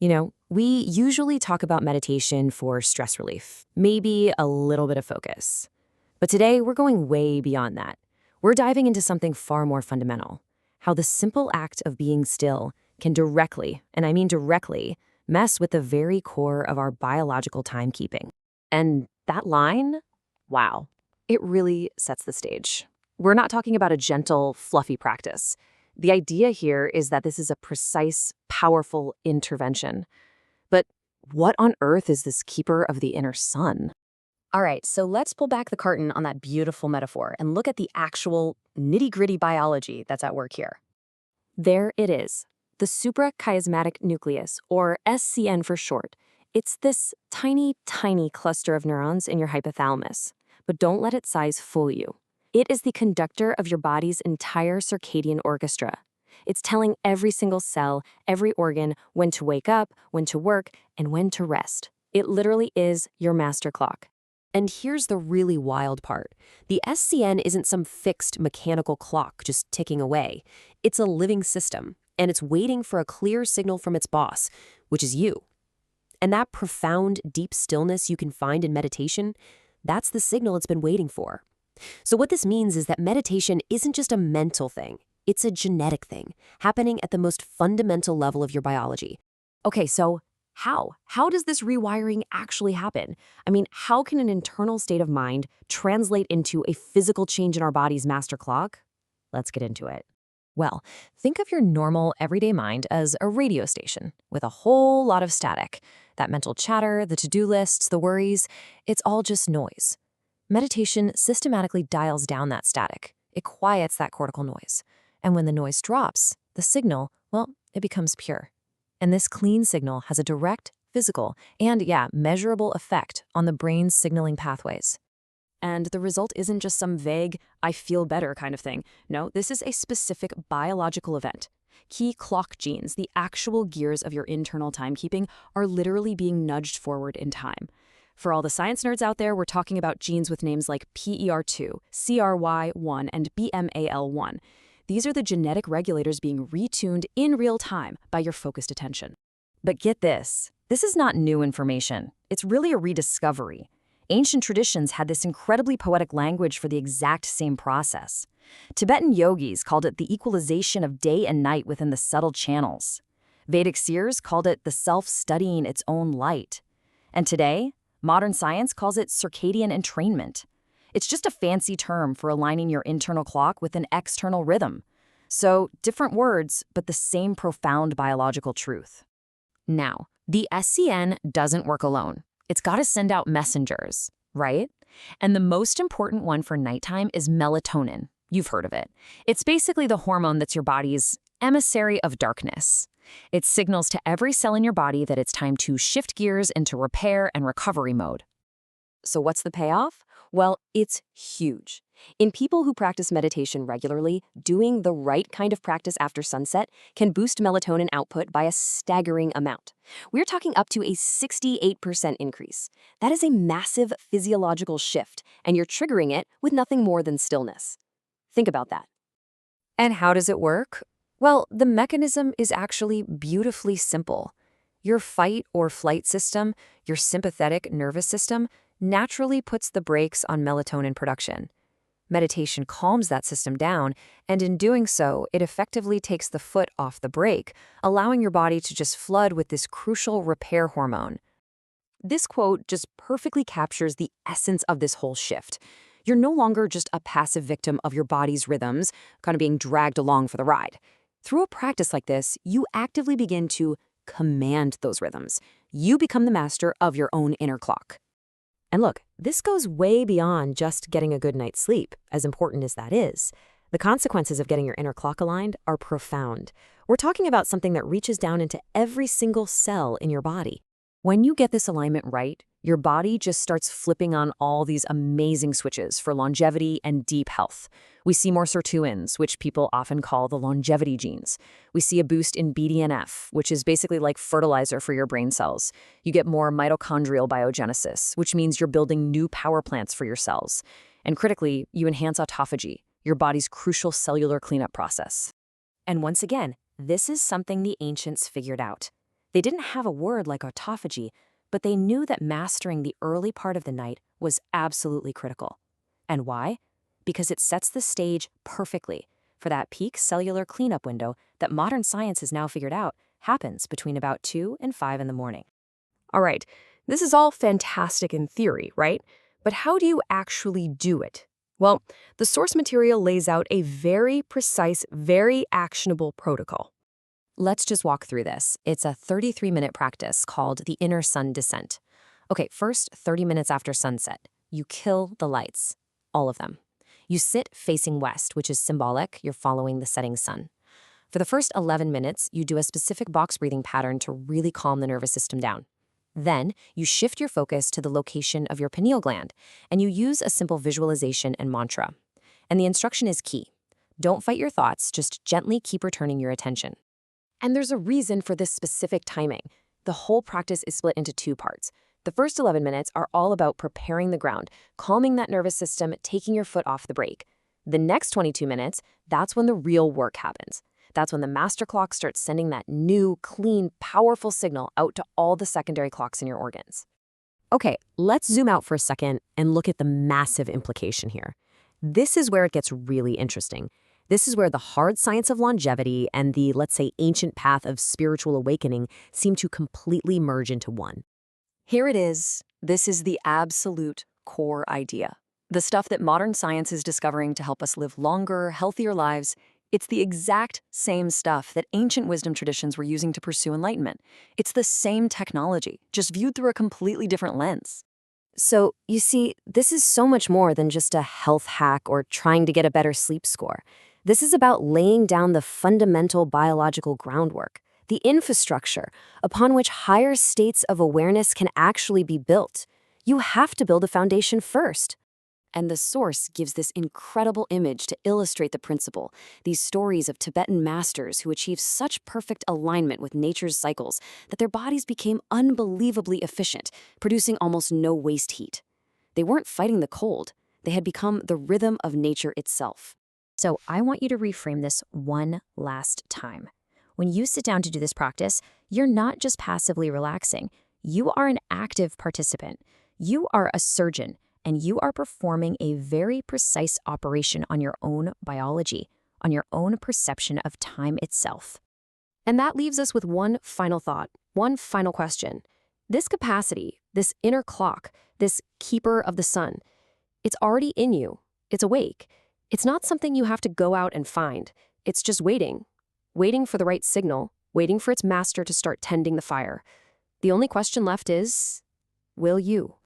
We usually talk about meditation for stress relief, maybe a little bit of focus. But today, we're going way beyond that. We're diving into something far more fundamental: how the simple act of being still can directly, and I mean directly, mess with the very core of our biological timekeeping. And that line, wow, it really sets the stage. We're not talking about a gentle, fluffy practice. The idea here is that this is a precise, powerful intervention. But what on earth is this keeper of the inner sun? All right, so let's pull back the curtain on that beautiful metaphor and look at the actual nitty-gritty biology that's at work here. There it is, the suprachiasmatic nucleus, or SCN for short. It's this tiny, tiny cluster of neurons in your hypothalamus. But don't let its size fool you. It is the conductor of your body's entire circadian orchestra. It's telling every single cell, every organ, when to wake up, when to work, and when to rest. It literally is your master clock. And here's the really wild part. The SCN isn't some fixed mechanical clock just ticking away. It's a living system, and it's waiting for a clear signal from its boss, which is you. And that profound, deep stillness you can find in meditation, that's the signal it's been waiting for. So what this means is that meditation isn't just a mental thing. It's a genetic thing, happening at the most fundamental level of your biology. Okay, so how? How does this rewiring actually happen? I mean, how can an internal state of mind translate into a physical change in our body's master clock? Let's get into it. Well, think of your normal, everyday mind as a radio station with a whole lot of static. That mental chatter, the to-do lists, the worries, it's all just noise. Meditation systematically dials down that static. It quiets that cortical noise. And when the noise drops, the signal, well, it becomes pure. And this clean signal has a direct, physical, and measurable effect on the brain's signaling pathways. And the result isn't just some vague, I feel better kind of thing. No, this is a specific biological event. Key clock genes, the actual gears of your internal timekeeping, are literally being nudged forward in time. For all the science nerds out there, we're talking about genes with names like PER2, CRY1, and BMAL1. These are the genetic regulators being retuned in real time by your focused attention. But get this is not new information. It's really a rediscovery. Ancient traditions had this incredibly poetic language for the exact same process. Tibetan yogis called it the equalization of day and night within the subtle channels. Vedic seers called it the self studying its own light. And today, modern science calls it circadian entrainment. It's just a fancy term for aligning your internal clock with an external rhythm. So, different words, but the same profound biological truth. Now, the SCN doesn't work alone. It's got to send out messengers, right? And the most important one for nighttime is melatonin. You've heard of it. It's basically the hormone that's your body's emissary of darkness. It signals to every cell in your body that it's time to shift gears into repair and recovery mode. So what's the payoff? Well, it's huge. In people who practice meditation regularly, doing the right kind of practice after sunset can boost melatonin output by a staggering amount. We're talking up to a 68% increase. That is a massive physiological shift, and you're triggering it with nothing more than stillness. Think about that. And how does it work? Well, the mechanism is actually beautifully simple. Your fight or flight system, your sympathetic nervous system, naturally puts the brakes on melatonin production. Meditation calms that system down, and in doing so, it effectively takes the foot off the brake, allowing your body to just flood with this crucial repair hormone. This quote just perfectly captures the essence of this whole shift. You're no longer just a passive victim of your body's rhythms, kind of being dragged along for the ride. Through a practice like this, you actively begin to command those rhythms. You become the master of your own inner clock. And look, this goes way beyond just getting a good night's sleep, as important as that is. The consequences of getting your inner clock aligned are profound. We're talking about something that reaches down into every single cell in your body. When you get this alignment right, your body just starts flipping on all these amazing switches for longevity and deep health. We see more sirtuins, which people often call the longevity genes. We see a boost in BDNF, which is basically like fertilizer for your brain cells. You get more mitochondrial biogenesis, which means you're building new power plants for your cells. And critically, you enhance autophagy, your body's crucial cellular cleanup process. And once again, this is something the ancients figured out. They didn't have a word like autophagy, but they knew that mastering the early part of the night was absolutely critical. And why? Because it sets the stage perfectly for that peak cellular cleanup window that modern science has now figured out happens between about 2 and 5 in the morning. All right, this is all fantastic in theory, right? But how do you actually do it? Well, the source material lays out a very precise, very actionable protocol. Let's just walk through this. It's a 33-minute practice called the inner sun descent. Okay, first, 30 minutes after sunset, you kill the lights, all of them. You sit facing west, which is symbolic, you're following the setting sun. For the first 11 minutes, you do a specific box breathing pattern to really calm the nervous system down. Then, you shift your focus to the location of your pineal gland, and you use a simple visualization and mantra. And the instruction is key. Don't fight your thoughts, just gently keep returning your attention. And there's a reason for this specific timing. The whole practice is split into 2 parts. The first 11 minutes are all about preparing the ground, calming that nervous system, taking your foot off the brake. The next 22 minutes, that's when the real work happens. That's when the master clock starts sending that new, clean, powerful signal out to all the secondary clocks in your organs. Okay, let's zoom out for a second and look at the massive implication here. This is where it gets really interesting. This is where the hard science of longevity and the, let's say, ancient path of spiritual awakening seem to completely merge into one. Here it is. This is the absolute core idea. The stuff that modern science is discovering to help us live longer, healthier lives. It's the exact same stuff that ancient wisdom traditions were using to pursue enlightenment. It's the same technology, just viewed through a completely different lens. So, you see, this is so much more than just a health hack or trying to get a better sleep score. This is about laying down the fundamental biological groundwork, the infrastructure upon which higher states of awareness can actually be built. You have to build a foundation first. And the source gives this incredible image to illustrate the principle, these stories of Tibetan masters who achieved such perfect alignment with nature's cycles that their bodies became unbelievably efficient, producing almost no waste heat. They weren't fighting the cold. They had become the rhythm of nature itself. So I want you to reframe this one last time. When you sit down to do this practice, you're not just passively relaxing. You are an active participant. You are a surgeon, and you are performing a very precise operation on your own biology, on your own perception of time itself. And that leaves us with one final thought, one final question. This capacity, this inner clock, this keeper of the sun, it's already in you. It's awake. It's not something you have to go out and find. It's just waiting for the right signal, waiting for its master to start tending the fire. The only question left is, will you?